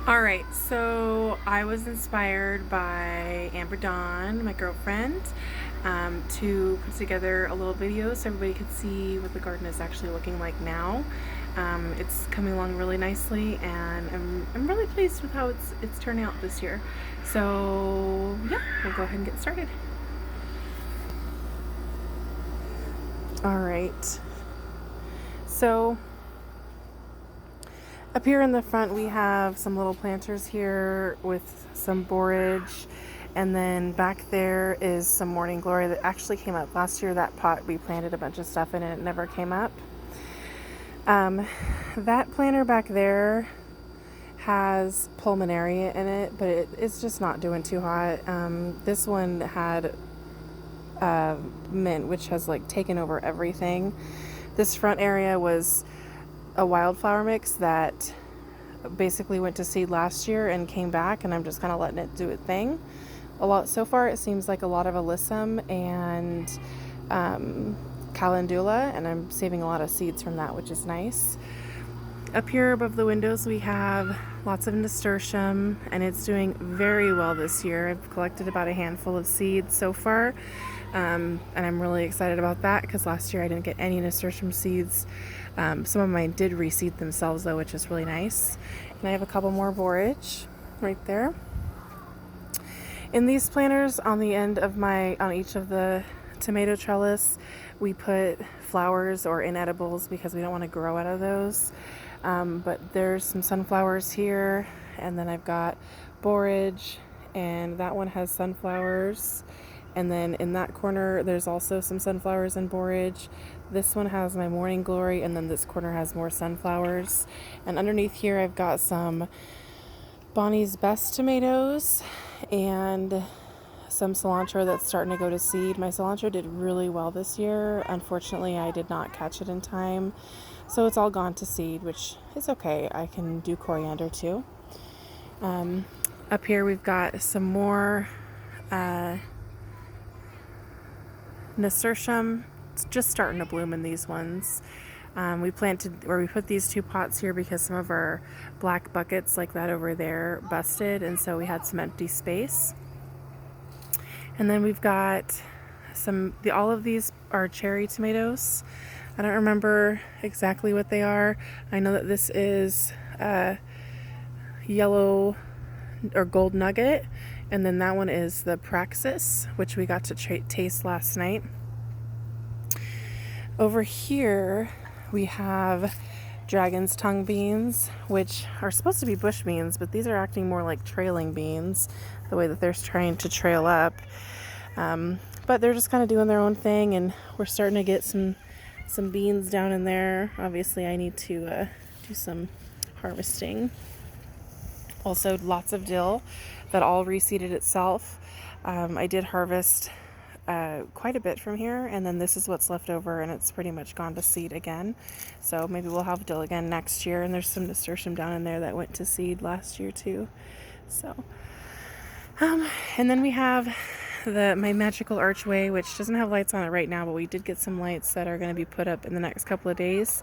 Alright, so I was inspired by Amber Dawn, my girlfriend, to put together a little video so everybody could see what the garden is actually looking like now. It's coming along really nicely, and I'm really pleased with how it's turning out this year. So yeah, we'll go ahead and get started. Alright, so up here in the front we have some little planters here with some borage, and then back there is some morning glory that actually came up last year. That pot we planted a bunch of stuff in and it never came up. That planter back there has pulmonaria in it, but it's just not doing too hot. This one had mint, which has like taken over everything. This front area was a wildflower mix that basically went to seed last year and came back, and I'm just kind of letting it do its thing. So far it seems like a lot of alyssum and calendula, and I'm saving a lot of seeds from that, which is nice. Up here above the windows we have lots of nasturtium, and it's doing very well this year. I've collected about a handful of seeds so far, and I'm really excited about that because last year I didn't get any nasturtium seeds. Some of mine did reseed themselves though, which is really nice. And I have a couple more borage right there. In these planters on the end of on each of the tomato trellis, we put flowers or inedibles because we don't want to grow out of those. But there's some sunflowers here, and then I've got borage, and that one has sunflowers. And then in that corner, there's also some sunflowers and borage. This one has my morning glory, and then this corner has more sunflowers. And underneath here, I've got some Bonnie's Best tomatoes and some cilantro that's starting to go to seed. My cilantro did really well this year. Unfortunately, I did not catch it in time, so it's all gone to seed, which is okay. I can do coriander too. Up here, we've got some more nasturtium. It's just starting to bloom in these ones. We put these two pots here because some of our black buckets like that over there busted, and so we had some empty space. And then we've got all of these are cherry tomatoes. I don't remember exactly what they are. I know that this is yellow or gold nugget, and then that one is the Praxis, which we got to taste last night. Over here we have dragon's tongue beans, which are supposed to be bush beans, but these are acting more like trailing beans, the way that they're trying to trail up. But they're just kind of doing their own thing, and we're starting to get some beans down in there. Obviously I need to do some harvesting. Also lots of dill that all reseeded itself. I did harvest quite a bit from here, and then this is what's left over, and it's pretty much gone to seed again. So maybe we'll have dill again next year, and there's some nasturtium down in there that went to seed last year too. So and then we have my magical archway, which doesn't have lights on it right now, but we did get some lights that are going to be put up in the next couple of days.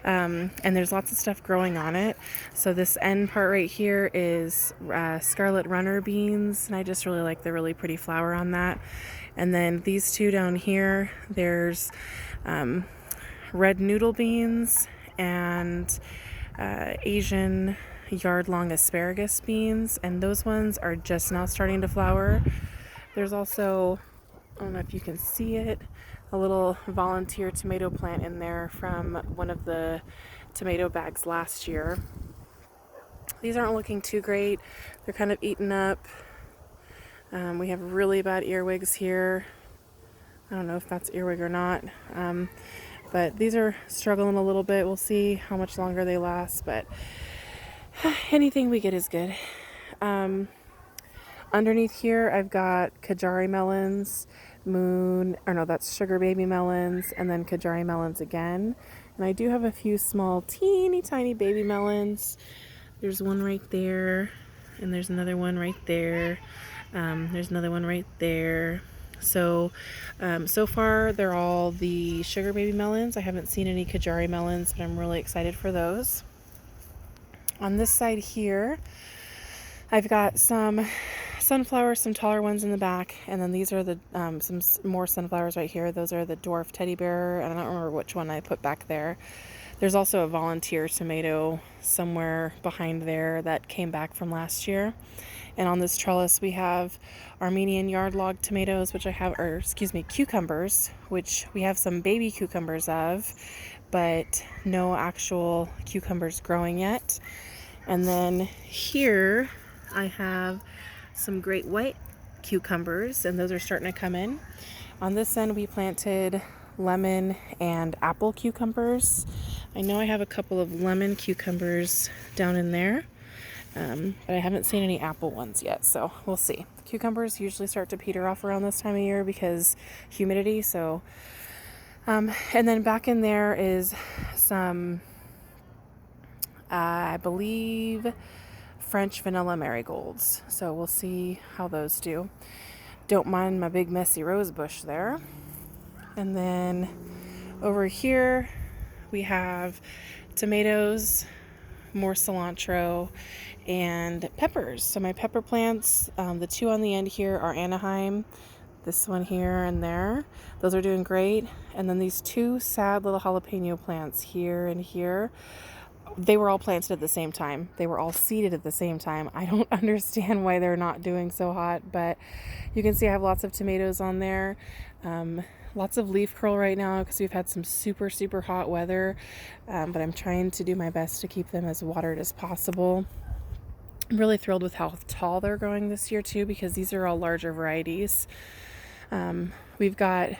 And there's lots of stuff growing on it. So this end part right here is scarlet runner beans, and I just really like the really pretty flower on that. And then these two down here, there's red noodle beans and Asian yard-long asparagus beans, and those ones are just now starting to flower. There's also, I don't know if you can see it, a little volunteer tomato plant in there from one of the tomato bags last year. These aren't looking too great. They're kind of eaten up. We have really bad earwigs here. I don't know if that's earwig or not. But these are struggling a little bit. We'll see how much longer they last, but anything we get is good. Underneath here, I've got Kajari melons, that's sugar baby melons, and then Kajari melons again. And I do have a few small, teeny tiny baby melons. There's one right there, and there's another one right there. There's another one right there. So far they're all the sugar baby melons. I haven't seen any Kajari melons, but I'm really excited for those. On this side here, I've got some sunflowers, some taller ones in the back, and then these are the some more sunflowers right here. Those are the dwarf teddy bear, and I don't remember which one I put back there. There's also a volunteer tomato somewhere behind there that came back from last year. And on this trellis we have Armenian yard log tomatoes, which I have, or excuse me, cucumbers, which we have some baby cucumbers of, but no actual cucumbers growing yet. And then here I have some great white cucumbers, and those are starting to come in. On this end we planted lemon and apple cucumbers. I know I have a couple of lemon cucumbers down in there, but I haven't seen any apple ones yet, so we'll see. Cucumbers usually start to peter off around this time of year because humidity. So and then back in there is some I believe French vanilla marigolds, so we'll see how those do. Don't mind my big messy rose bush there. And then over here we have tomatoes, more cilantro, and peppers. So my pepper plants, the two on the end here are Anaheim, this one here and there. Those are doing great. And then these two sad little jalapeno plants here and here, they were all planted at the same time. They were all seeded at the same time. I don't understand why they're not doing so hot, but you can see I have lots of tomatoes on there. Lots of leaf curl right now because we've had some super, super hot weather, but I'm trying to do my best to keep them as watered as possible. I'm really thrilled with how tall they're growing this year too, because these are all larger varieties. We've got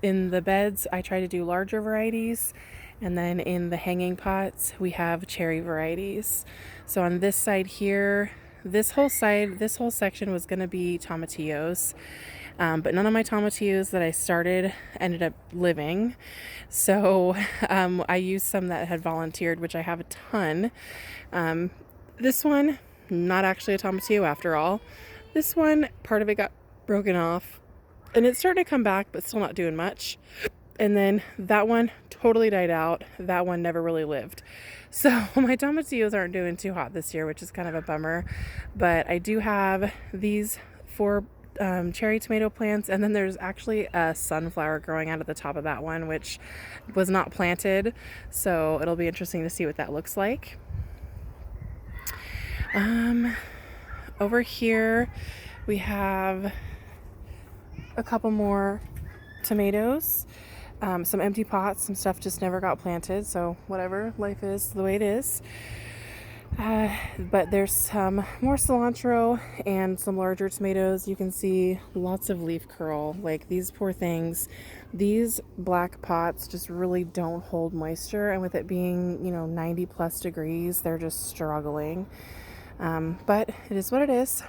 in the beds, I try to do larger varieties, and then in the hanging pots we have cherry varieties. So on this side here, this whole section was going to be tomatillos. But none of my tomatillos that I started ended up living. So I used some that had volunteered, which I have a ton. This one, not actually a tomatillo after all. This one, part of it got broken off and it started to come back, but still not doing much. And then that one totally died out. That one never really lived. So my tomatillos aren't doing too hot this year, which is kind of a bummer. But I do have these 4 cherry tomato plants, and then there's actually a sunflower growing out at the top of that one, which was not planted, so it'll be interesting to see what that looks like. Over here we have a couple more tomatoes, some empty pots, some stuff just never got planted, so whatever, life is the way it is. But there's some more cilantro and some larger tomatoes. You can see lots of leaf curl. Like these poor things, these black pots just really don't hold moisture, and with it being 90 plus degrees, they're just struggling. But it is what it is.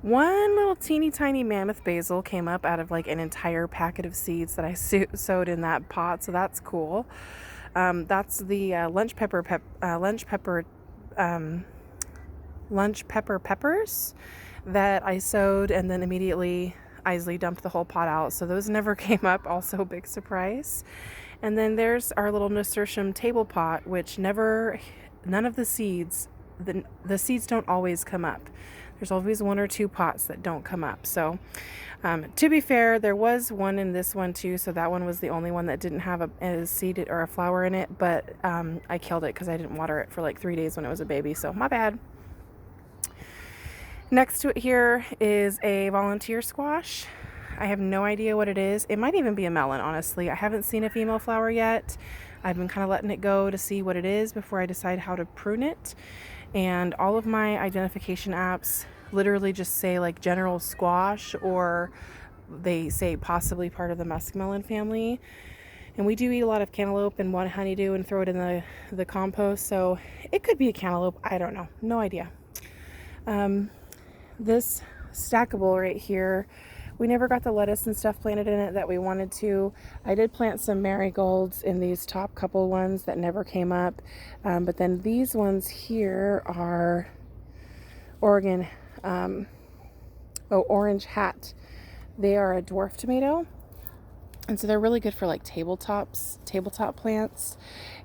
One little teeny tiny mammoth basil came up out of like an entire packet of seeds that I sowed in that pot, so that's cool. That's the lunch pepper peppers that I sowed, and then immediately Isley dumped the whole pot out, so those never came up. Also a big surprise. And then there's our little nasturtium table pot, which none of the seeds, the seeds don't always come up. There's always 1 or 2 pots that don't come up. So to be fair, there was one in this one too, so that one was the only one that didn't have a seed or a flower in it, but I killed it because I didn't water it for like 3 days when it was a baby, so my bad. Next to it here is a volunteer squash. I have no idea what it is. It might even be a melon, honestly. I haven't seen a female flower yet. I've been kind of letting it go to see what it is before I decide how to prune it. And all of my identification apps literally just say like general squash, or they say possibly part of the muskmelon family. And we do eat a lot of cantaloupe and want honeydew and throw it in the compost, so it could be a cantaloupe. I don't know. No idea. This stackable right here, we never got the lettuce and stuff planted in it that we wanted to. I did plant some marigolds in these top couple ones that never came up. But then these ones here are Oregon, orange hat. They are a dwarf tomato. And so they're really good for like tabletop plants,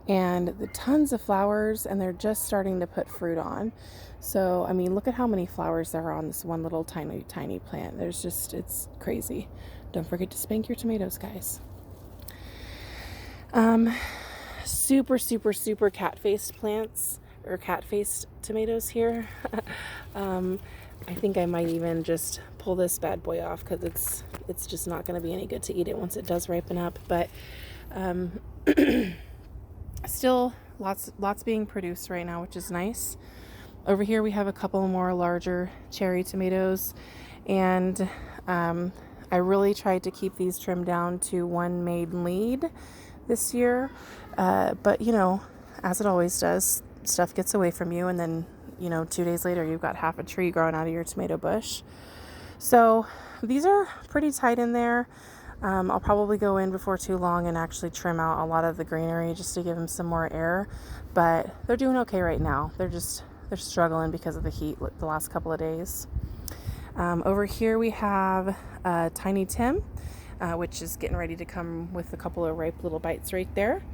and the tons of flowers, and they're just starting to put fruit on. So, I mean, look at how many flowers there are on this one little tiny plant. It's crazy. Don't forget to spank your tomatoes, guys. Super, super, super cat-faced plants, or cat-faced tomatoes here. I think I might even just pull this bad boy off because it's just not going to be any good to eat it once it does ripen up. But still lots being produced right now, which is nice. Over here we have a couple more larger cherry tomatoes, and I really tried to keep these trimmed down to one maiden lead this year, but you know, as it always does, stuff gets away from you, and then 2 days later you've got half a tree growing out of your tomato bush. So these are pretty tight in there. I'll probably go in before too long and actually trim out a lot of the greenery just to give them some more air, but they're doing okay right now. They're struggling because of the heat the last couple of days. Over here we have Tiny Tim, which is getting ready to come with a couple of ripe little bites right there.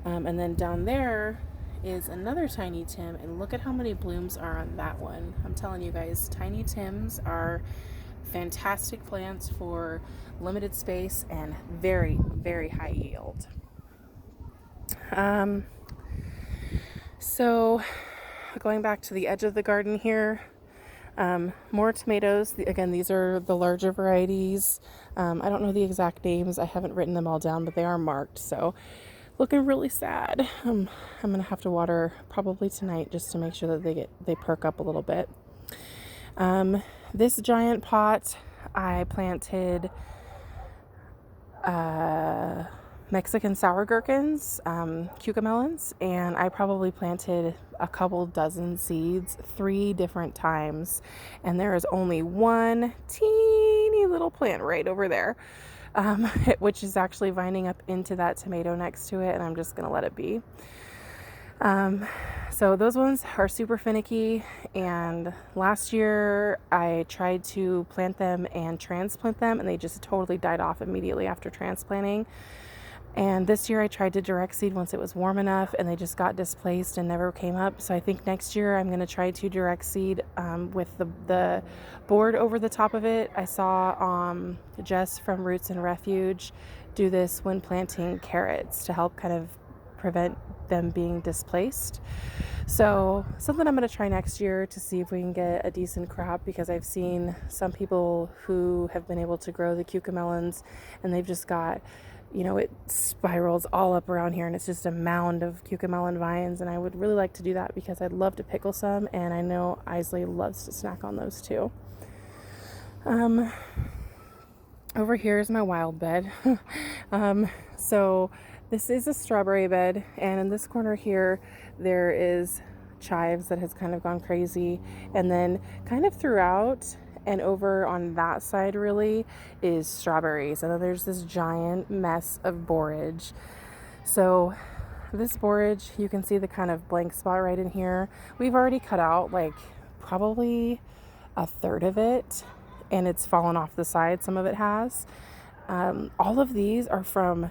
And then down there is another Tiny Tim, and look at how many blooms are on that one. I'm telling you guys, Tiny Tims are fantastic plants for limited space and very, very high yield. So going back to the edge of the garden here, more tomatoes. Again, these are the larger varieties. I don't know the exact names. I haven't written them all down, but they are marked. So looking really sad. I'm going to have to water probably tonight just to make sure that they perk up a little bit. This giant pot, I planted Mexican sour gherkins, cucamelons, and I probably planted a couple dozen seeds 3 different times, and there is only one teeny little plant right over there, which is actually vining up into that tomato next to it, and I'm just gonna let it be. So those ones are super finicky, and last year I tried to plant them and transplant them, and they just totally died off immediately after transplanting. And this year I tried to direct seed once it was warm enough, and they just got displaced and never came up. So I think next year I'm going to try to direct seed with the board over the top of it. I saw Jess from Roots and Refuge do this when planting carrots to help kind of prevent them being displaced. So something I'm going to try next year to see if we can get a decent crop, because I've seen some people who have been able to grow the cucamelons, and they've just got, it spirals all up around here, and it's just a mound of cucamelon vines, and I would really like to do that because I'd love to pickle some, and I know Isley loves to snack on those too. Over here is my wild bed. So this is a strawberry bed, and in this corner here there is chives that has kind of gone crazy, and then kind of throughout and over on that side really is strawberries, and then there's this giant mess of borage. So this borage, you can see the kind of blank spot right in here. We've already cut out like probably a third of it, and it's fallen off the side. Some of it has. All of these are from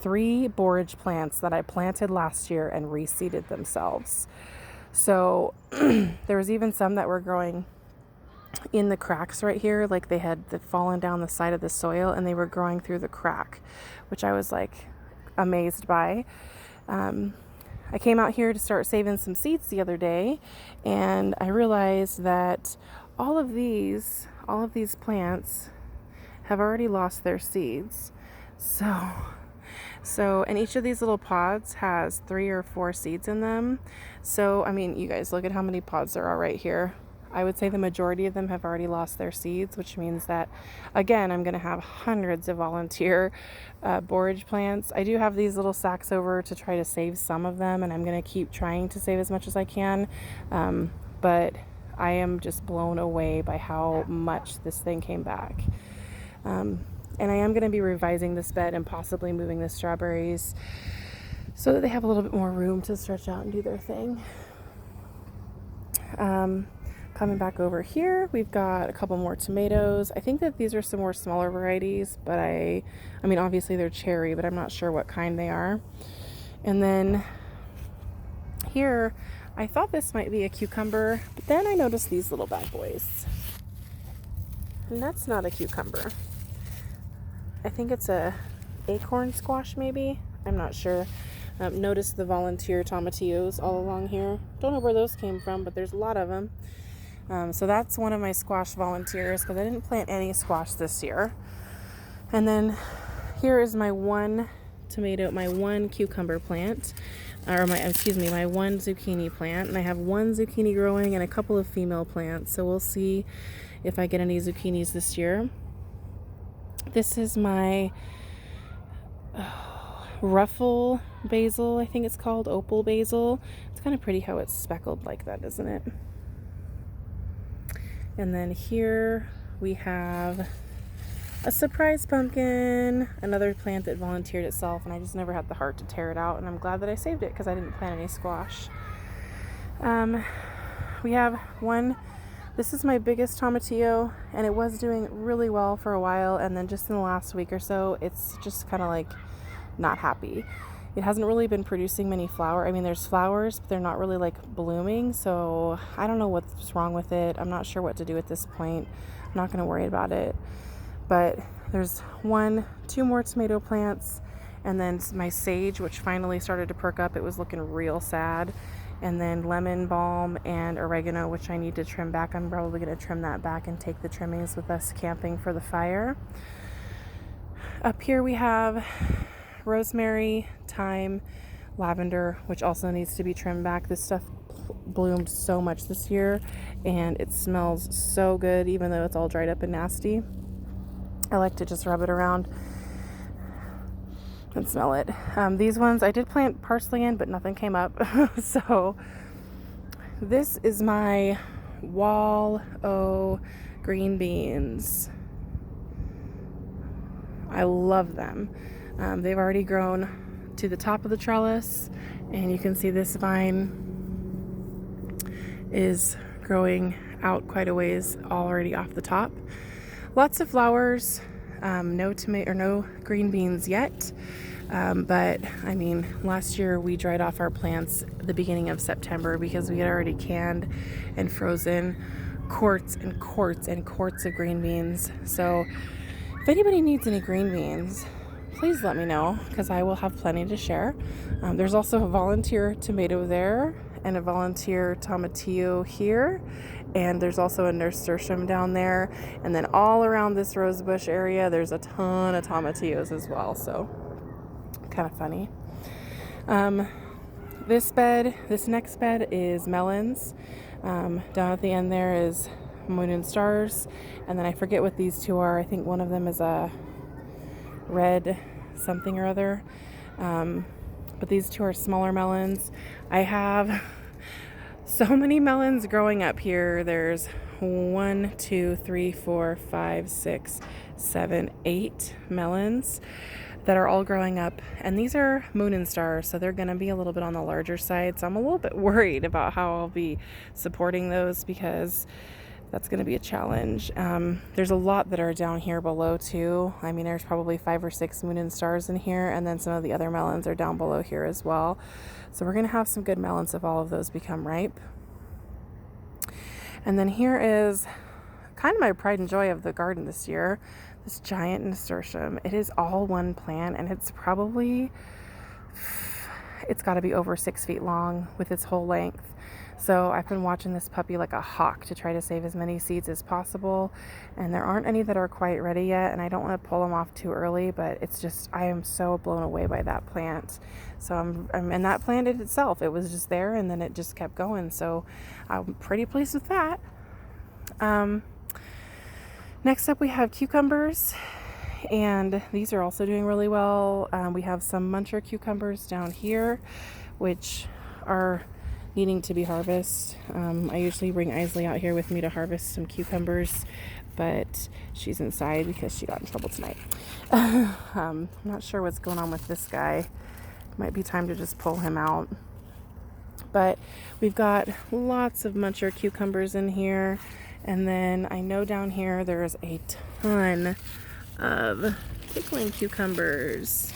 3 borage plants that I planted last year and reseeded themselves. So there was even some that were growing in the cracks right here, like they had fallen down the side of the soil, and they were growing through the crack, which I was like amazed by. I came out here to start saving some seeds the other day, and I realized that all of these plants have already lost their seeds. So, and each of these little pods has 3 or 4 seeds in them. So, I mean, you guys, look at how many pods there are right here. I would say the majority of them have already lost their seeds, which means that, again, I'm going to have hundreds of volunteer borage plants. I do have these little sacks over to try to save some of them, and I'm going to keep trying to save as much as I can. But I am just blown away by how much this thing came back. And I am going to be revising this bed and possibly moving the strawberries so that they have a little bit more room to stretch out and do their thing. Coming back over here, we've got a couple more tomatoes. I think that these are some more smaller varieties, but I mean, obviously they're cherry, but I'm not sure what kind they are. And then here, I thought this might be a cucumber, but then I noticed these little bad boys. And that's not a cucumber. I think it's a acorn squash, maybe. I'm not sure. Notice the volunteer tomatillos all along here. Don't know where those came from, but there's a lot of them. So that's one of my squash volunteers because I didn't plant any squash this year. And then here is my one cucumber plant, or my one zucchini plant. And I have one zucchini growing and a couple of female plants. So we'll see if I get any zucchinis this year. This is my ruffle basil, I think it's called, opal basil. It's kind of pretty how it's speckled like that, isn't it? And then here we have a surprise pumpkin, another plant that volunteered itself, and I just never had the heart to tear it out, and I'm glad that I saved it because I didn't plant any squash. We have one, this is my biggest tomatillo, and it was doing really well for a while, and then just in the last week or so, it's just kind of like not happy. It hasn't really been producing many flowers. I mean, there's flowers, but they're not really like blooming. So I don't know what's wrong with it. I'm not sure what to do at this point. I'm not going to worry about it. But there's two more tomato plants, and then my sage, which finally started to perk up. It was looking real sad. And then lemon balm and oregano, which I need to trim back. I'm probably going to trim that back and take the trimmings with us camping for the fire. Up here we have rosemary, thyme, lavender, which also needs to be trimmed back. This stuff bloomed so much this year, and it smells so good, even though it's all dried up and nasty. I like to just rub it around and smell it. These ones, I did plant parsley in, but nothing came up. So this is my wall green beans. I love them. They've already grown to the top of the trellis, and you can see this vine is growing out quite a ways already off the top. Lots of flowers, no green beans yet, but I mean, last year we dried off our plants at the beginning of September because we had already canned and frozen quarts and quarts and quarts of green beans. So if anybody needs any green beans, please let me know because I will have plenty to share. There's also a volunteer tomato there and a volunteer tomatillo here, and there's also a nasturtium down there, and then all around this rosebush area there's a ton of tomatillos as well, so kind of funny. This next bed is melons. Down at the end there is moon and stars, and then I forget what these two are. I think one of them is a red something or other, but these two are smaller melons. I have so many melons growing up here. There's 1, 2, 3, 4, 5, 6, 7, 8 melons that are all growing up, and these are moon and stars, so they're going to be a little bit on the larger side, so I'm a little bit worried about how I'll be supporting those because that's going to be a challenge. There's a lot that are down here below too. I mean, there's probably 5 or 6 moon and stars in here, and then some of the other melons are down below here as well. So we're going to have some good melons if all of those become ripe. And then here is kind of my pride and joy of the garden this year, this giant nasturtium. It is all one plant, and it's got to be over 6 feet long with its whole length. So I've been watching this puppy like a hawk to try to save as many seeds as possible, and there aren't any that are quite ready yet, and I don't want to pull them off too early, but it's just, I am so blown away by that plant. So and that plant itself, it was just there, and then it just kept going, so I'm pretty pleased with that. Next up we have cucumbers, and these are also doing really well. We have some muncher cucumbers down here, which are needing to be harvested. I usually bring Isley out here with me to harvest some cucumbers, but she's inside because she got in trouble tonight. I'm not sure what's going on with this guy. Might be time to just pull him out. But we've got lots of muncher cucumbers in here. And then I know down here there's a ton of pickling cucumbers.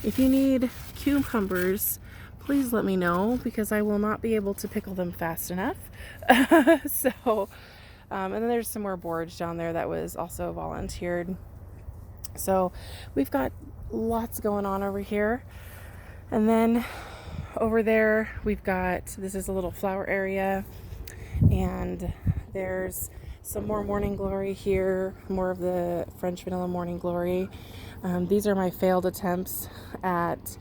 If you need cucumbers, please let me know, because I will not be able to pickle them fast enough. And then there's some more borage down there that was also volunteered. So we've got lots going on over here. And then over there we've got, this is a little flower area, and there's some more morning glory here, more of the French vanilla morning glory. These are my failed attempts at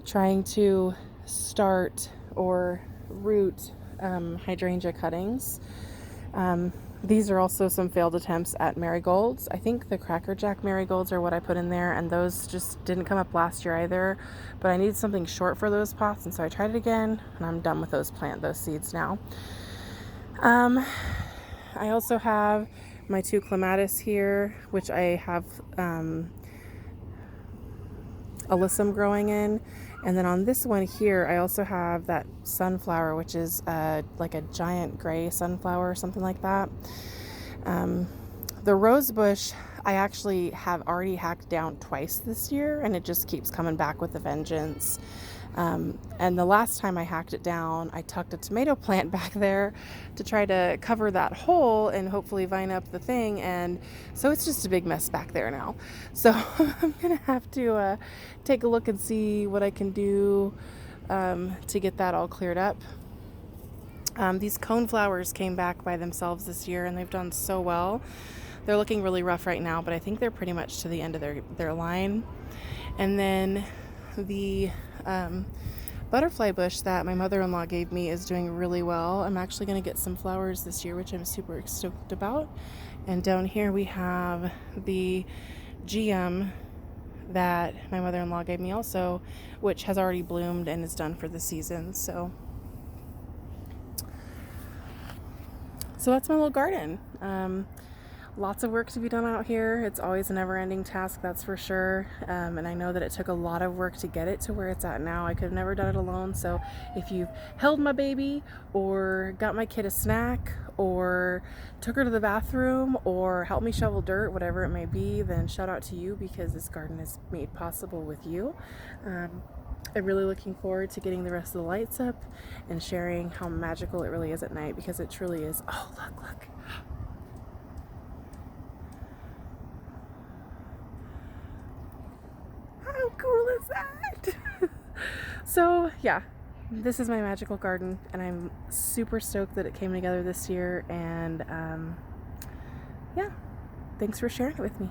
trying to start or root hydrangea cuttings. These are also some failed attempts at marigolds. I think the Cracker Jack marigolds are what I put in there, and those just didn't come up last year either. But I needed something short for those pots, and so I tried it again, and I'm done with those seeds now. I also have my 2 clematis here, which I have alyssum growing in. And then on this one here, I also have that sunflower, which is like a giant gray sunflower or something like that. The rose bush, I actually have already hacked down twice this year, and it just keeps coming back with a vengeance. And the last time I hacked it down, I tucked a tomato plant back there to try to cover that hole and hopefully vine up the thing. And so it's just a big mess back there now. So I'm going to have to take a look and see what I can do to get that all cleared up. These cone flowers came back by themselves this year, and they've done so well. They're looking really rough right now, but I think they're pretty much to the end of their line. And then the butterfly bush that my mother-in-law gave me is doing really well. I'm actually going to get some flowers this year, which I'm super stoked about. And down here we have the GM that my mother-in-law gave me also, which has already bloomed and is done for the season. So that's my little garden. Lots of work to be done out here. It's always a never-ending task, that's for sure. And I know that it took a lot of work to get it to where it's at now. I could have never done it alone. So if you've held my baby, or got my kid a snack, or took her to the bathroom, or helped me shovel dirt, whatever it may be, then shout out to you, because this garden is made possible with you. I'm really looking forward to getting the rest of the lights up and sharing how magical it really is at night, because it truly is. Oh, look. How cool is that? So yeah, this is my magical garden, and I'm super stoked that it came together this year. And yeah, thanks for sharing it with me.